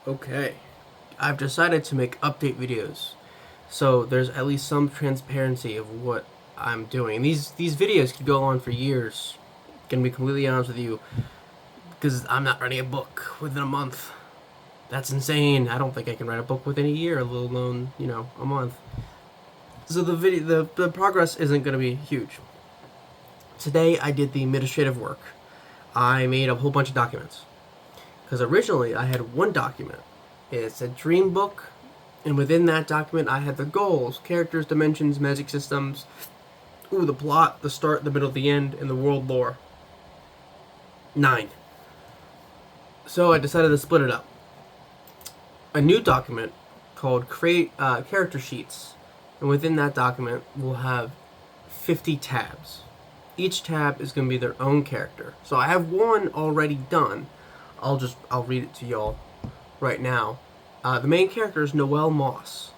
Okay, I've decided to make update videos, so there's at least some transparency of what I'm doing. These videos could go on for years. Gonna be completely honest with you, because I'm not writing a book within a month. That's insane. I don't think I can write a book within a year, let alone a month. So the progress isn't gonna be huge. Today I did the administrative work. I made a whole bunch of documents because originally I had one document. It's a dream book, and within that document I had the goals, characters, dimensions, magic systems, the plot, the start, the middle, the end, and the world lore. 9. So I decided to split it up. A new document called Create Character Sheets, and within that document we'll have 50 tabs. Each tab is going to be their own character. So I have one already done. I'll read it to y'all right now. The main character is Noelle Moss.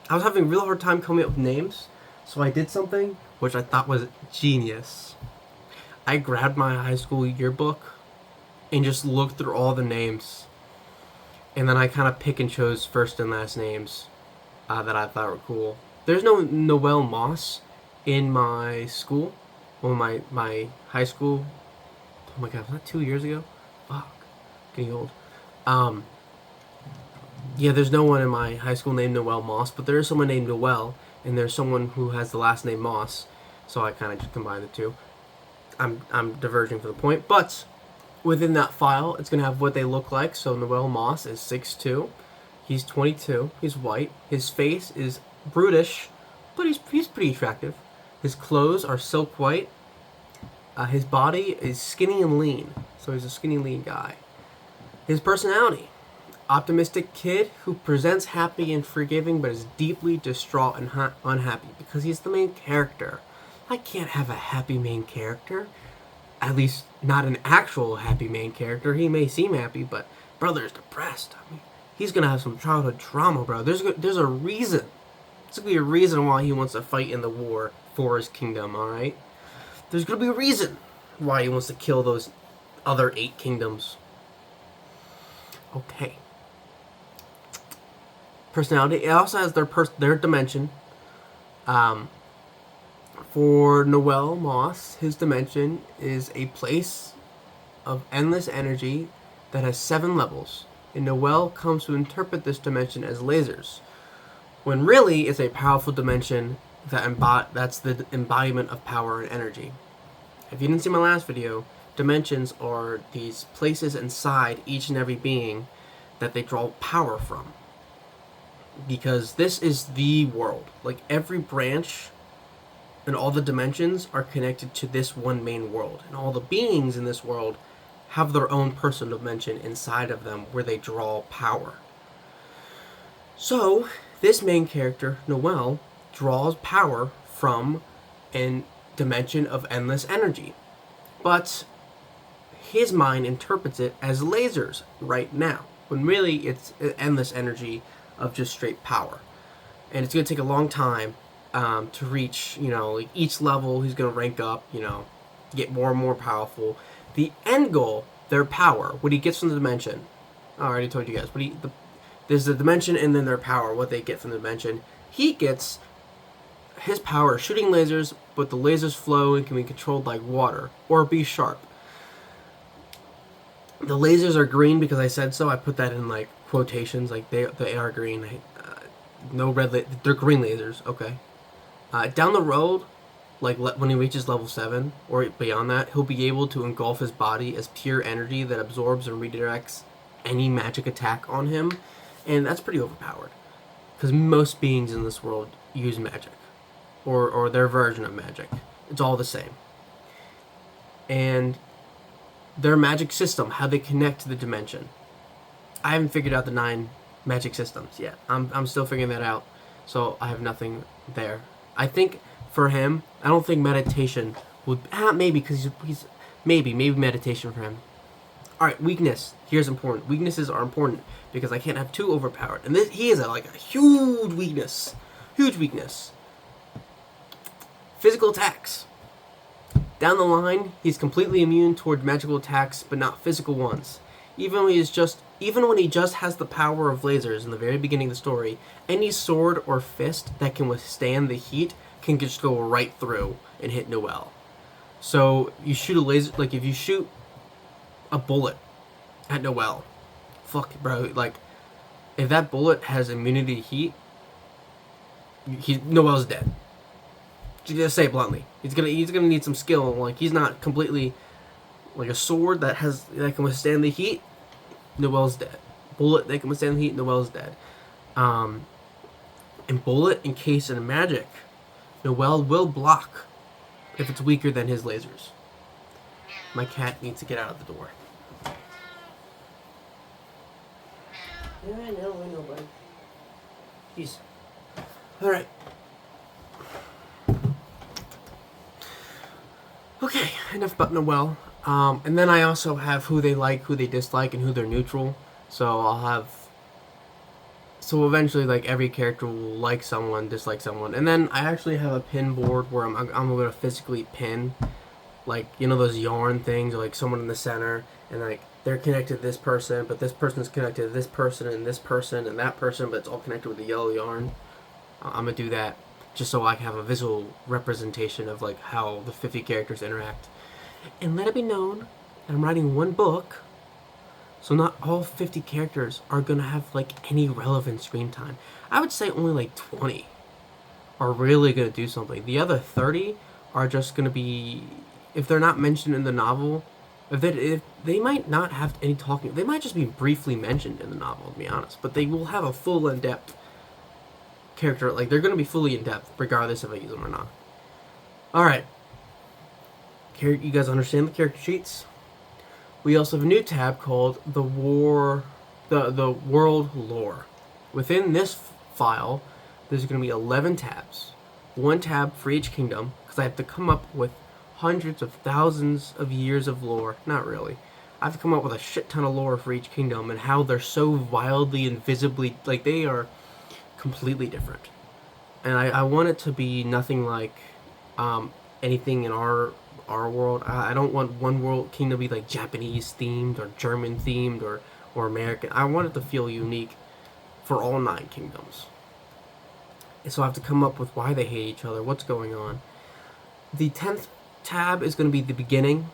I was having a real hard time coming up with names, so I did something which I thought was genius. I grabbed my high school yearbook and just looked through all the names, and then I kind of pick and chose first and last names that I thought were cool. There's no Noelle Moss in my school, well, my high school. Oh my god, was that 2 years ago? Fuck, getting old. Yeah, there's no one in my high school named Noelle Moss, but there is someone named Noelle, and there's someone who has the last name Moss, so I kind of just combined the two. I'm diverging from the point, but within that file, it's gonna have what they look like. So Noelle Moss is 6'2", he's 22, he's white, his face is brutish, but he's pretty attractive. His clothes are silk white. His body is skinny and lean, so he's a skinny, lean guy. His personality: optimistic kid who presents happy and forgiving, but is deeply distraught and unhappy because he's the main character. I can't have a happy main character. At least not an actual happy main character. He may seem happy, but brother's depressed. I mean, he's gonna have some childhood trauma, bro. There's a reason. There's gonna be a reason why he wants to fight in the war for his kingdom. All right. There's gonna be a reason why he wants to kill those other 8 kingdoms. Okay. Personality. It also has their dimension. For Noelle Moss, his dimension is a place of endless energy that has 7 levels, and Noelle comes to interpret this dimension as lasers, when really it's a powerful dimension that's the embodiment of power and energy. If you didn't see my last video, dimensions are these places inside each and every being that they draw power from. Because this is the world. Like, every branch and all the dimensions are connected to this one main world. And all the beings in this world have their own personal dimension inside of them where they draw power. So, this main character, Noelle, draws power from a dimension of endless energy. But his mind interprets it as lasers right now, when really it's endless energy of just straight power. And it's going to take a long time to reach, like each level. He's going to rank up, get more and more powerful. The end goal, their power, what he gets from the dimension. I already told you guys, but there's the dimension and then their power, what they get from the dimension. He gets his power shooting lasers, but the lasers flow and can be controlled like water or be sharp. The lasers are green because I said so. I put that in like quotations, like they are green. No red. They're green lasers. Okay. Down the road, like when he reaches level 7 or beyond that, he'll be able to engulf his body as pure energy that absorbs and redirects any magic attack on him, and that's pretty overpowered. Because most beings in this world use magic, or their version of magic. It's all the same. And their magic system, how they connect to the dimension. I haven't figured out the 9 magic systems yet. I'm still figuring that out, so I have nothing there. I think for him, I don't think meditation would... maybe, because he's maybe meditation for him. Alright, weakness. Here's important. Weaknesses are important, because I can't have too overpowered. And he is a huge weakness. Huge weakness. Physical attacks. Down the line, he's completely immune toward magical attacks, but not physical ones. Even when he's just Even when he just has the power of lasers in the very beginning of the story, any sword or fist that can withstand the heat can just go right through and hit Noel. So you shoot a laser, like if you shoot a bullet at Noel, fuck, bro, like if that bullet has immunity to heat, Noel's dead. Just say it bluntly. He's gonna need some skill. Like he's not completely like a sword that can withstand the heat. Noel's dead. Bullet that can withstand the heat. Noel's dead. And bullet encased in magic, Noel will block if it's weaker than his lasers. My cat needs to get out of the door. Yeah, I know, bud. Jeez. All right. Okay, enough about Noel. And then I also have who they like, who they dislike, and who they're neutral. So eventually, like, every character will like someone, dislike someone. And then I actually have a pin board where I'm going to physically pin, like, you know those yarn things, or like someone in the center, and like they're connected to this person, but this person is connected to this person and that person, but it's all connected with the yellow yarn. I'm going to do that just so I can have a visual representation of like how the 50 characters interact. And let it be known that I'm writing one book, so not all 50 characters are going to have like any relevant screen time. I would say only like 20 are really going to do something. The other 30 are just going to be, if they're not mentioned in the novel, if they might not have any talking, they might just be briefly mentioned in the novel, to be honest, but they will have a full in-depth character, like they're going to be fully in-depth regardless if I use them or not. Alright, you guys understand the character sheets? We also have a new tab called the world lore. Within this file, there's going to be 11 tabs. One tab for each kingdom, because I have to come up with hundreds of thousands of years of lore. Not really. I have to come up with a shit ton of lore for each kingdom and how they're so wildly and visibly, like they are completely different. And I want it to be nothing like anything in our world. I don't want one world kingdom to be like Japanese themed or German themed or American. I want it to feel unique for all 9 kingdoms. And so I have to come up with why they hate each other, what's going on. The 10th tab is going to be the beginning,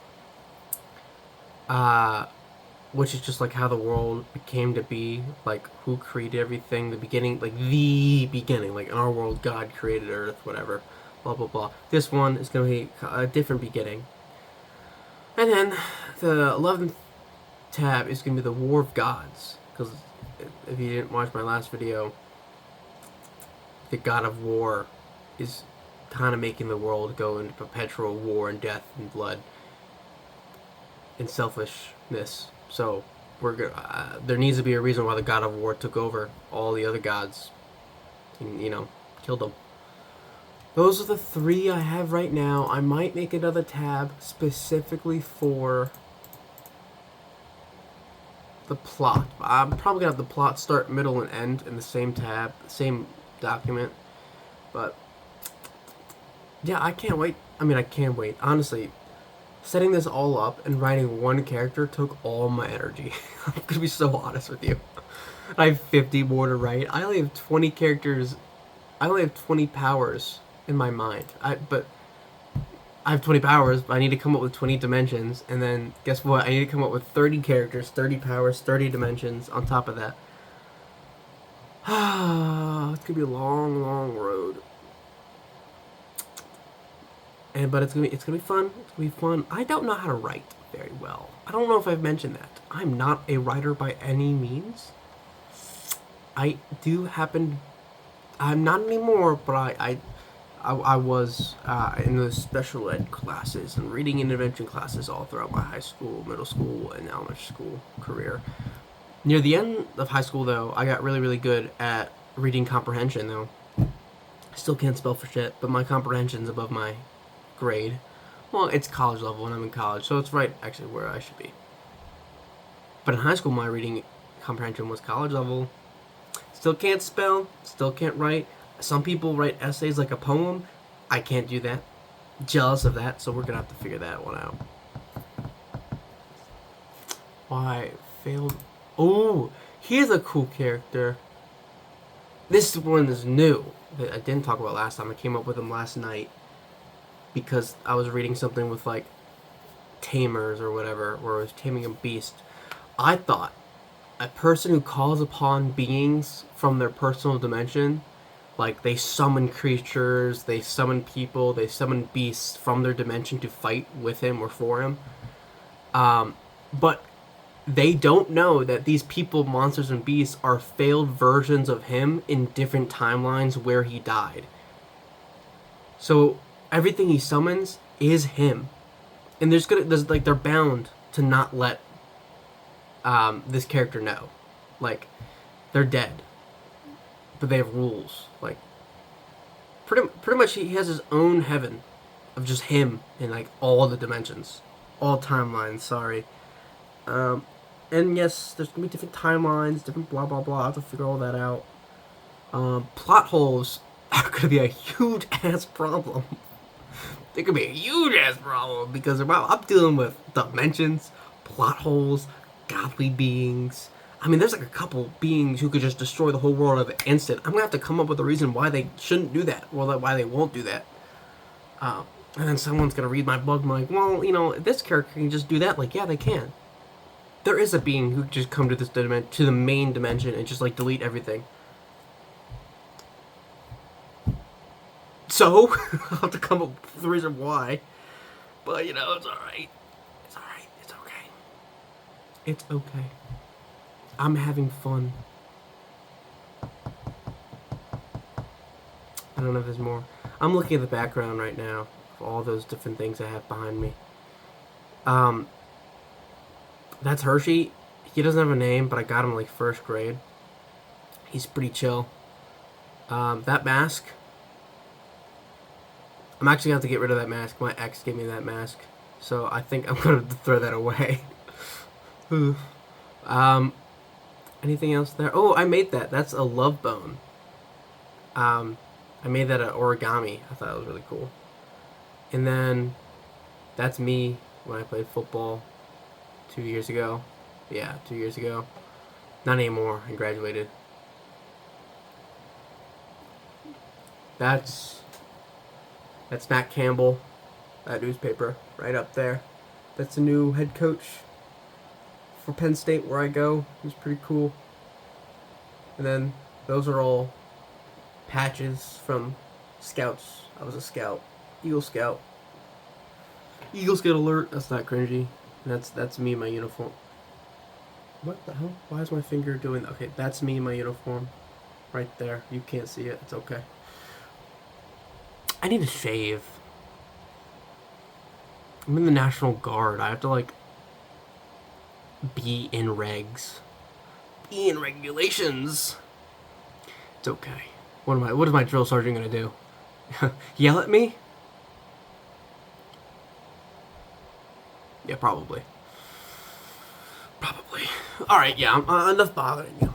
which is just like how the world came to be, like who created everything, the beginning, like in our world God created Earth, whatever, blah blah blah. This one is going to be a different beginning. And then the 11th tab is going to be the War of Gods, because if you didn't watch my last video, the God of War is kind of making the world go into perpetual war and death and blood and selfishness. So there needs to be a reason why the God of War took over all the other gods and, killed them. Those are the 3 I have right now. I might make another tab specifically for the plot. I'm probably going to have the plot start, middle, and end in the same tab, same document. But yeah, I can't wait. I can't wait. Honestly, setting this all up and writing one character took all my energy. I'm going to be so honest with you. I have 50 more to write. I only have 20 characters. I only have 20 powers in my mind. But I have 20 powers, but I need to come up with 20 dimensions. And then, guess what? I need to come up with 30 characters, 30 powers, 30 dimensions on top of that. It's going to be a long, long road. But it's gonna be fun. It's gonna be fun. I don't know how to write very well. I don't know if I've mentioned that. I'm not a writer by any means. I do happen. I'm not anymore, but I was in the special ed classes and reading intervention classes all throughout my high school, middle school, and elementary school career. Near the end of high school, though, I got really, really good at reading comprehension. Though, I still can't spell for shit, but my comprehension's above my grade. Well, it's college level when I'm in college, so it's right actually where I should be. But in high school, my reading comprehension was college level. Still can't spell, still can't write. Some people write essays like a poem. I can't do that. Jealous of that, so we're gonna have to figure that one out. Why failed Oh, here's a cool character. This one is new that I didn't talk about last time. I came up with him last night because I was reading something with like tamers or whatever, where I was taming a beast. I thought a person who calls upon beings from their personal dimension, like they summon creatures, they summon people, they summon beasts from their dimension to fight with him or for him. But they don't know that these people, monsters, and beasts are failed versions of him in different timelines where he died. So everything he summons is him, and there's like they're bound to not let this character know, like they're dead, but they have rules. Like pretty much he has his own heaven of just him in like all the dimensions, all timelines. Sorry. And yes, there's gonna be different timelines, different blah blah blah. I have to figure all that out. Plot holes are gonna be a huge ass problem. They could be a huge ass problem because I'm dealing with dimensions, plot holes, godly beings. I mean, there's like a couple beings who could just destroy the whole world at the instant. I'm gonna have to come up with a reason why they shouldn't do that, or why they won't do that. And then someone's gonna read my book and be like, well, this character can just do that. Like, yeah, they can. There is a being who could just come to this dimension, to the main dimension, and just like delete everything. So I'll have to come up with the reason why. But it's alright. It's alright. It's okay. It's okay. I'm having fun. I don't know if there's more. I'm looking at the background right now of all those different things I have behind me. That's Hershey. He doesn't have a name, but I got him like first grade. He's pretty chill. That mask. I'm actually going to have to get rid of that mask. My ex gave me that mask. So I think I'm going to throw that away. Anything else there? Oh, I made that. That's a love bone. I made that at origami. I thought it was really cool. And then that's me when I played football 2 years ago. Yeah, 2 years ago. Not anymore. I graduated. That's Matt Campbell, that newspaper, right up there. That's the new head coach for Penn State where I go. He's pretty cool. And then those are all patches from scouts. I was a scout. Eagle Scout. Eagle Scout alert. That's not cringy. That's me in my uniform. What the hell? Why is my finger doing that? Okay, that's me in my uniform. Right there. You can't see it. It's okay. I need to shave. I'm in the National Guard. I have to, like, be in regs. Be in regulations. It's okay. What is my drill sergeant gonna do? Yell at me? Yeah, probably. Probably. Alright, yeah, enough bothering you.